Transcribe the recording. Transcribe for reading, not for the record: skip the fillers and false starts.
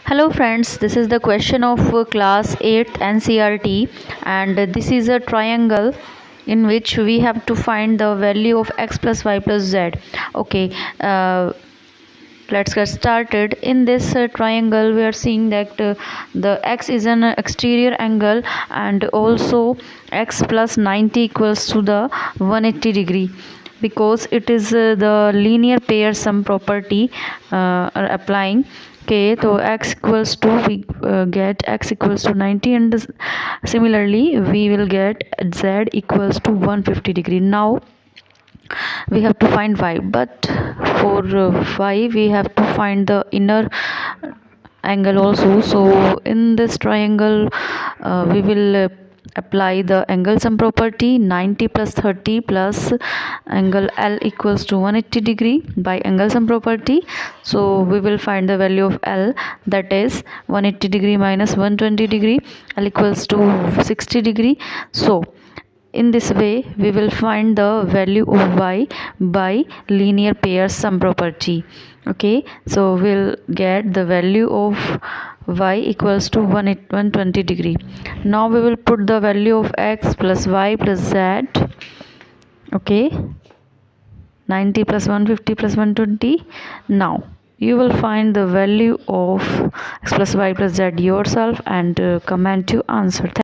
Hello friends, this is the question of class 8th Ncert, and this is a triangle in which we have to find the value of x plus y plus z. Okay, let's get started. In this triangle we are seeing that the x is an exterior angle, and also x plus 90 equals to the 180 degree, because it is the linear pair sum property are applying. Okay, so x equals to, we get x equals to 90, and similarly we will get z equals to 150 degree. Now we have to find y, but for y we have to find the inner angle also. So in this triangle we will apply the angle sum property. 90 plus 30 plus angle L equals to 180 degree by angle sum property. So we will find the value of L, that is 180 degree minus 120 degree. L equals to 60 degree. So in this way we will find the value of y by linear pair sum property. Okay, so we'll get the value of y equals to 120 degree. Now we will put the value of x plus y plus z. Okay, 90 plus 150 plus 120. Now you will find the value of x plus y plus z yourself and comment your answer.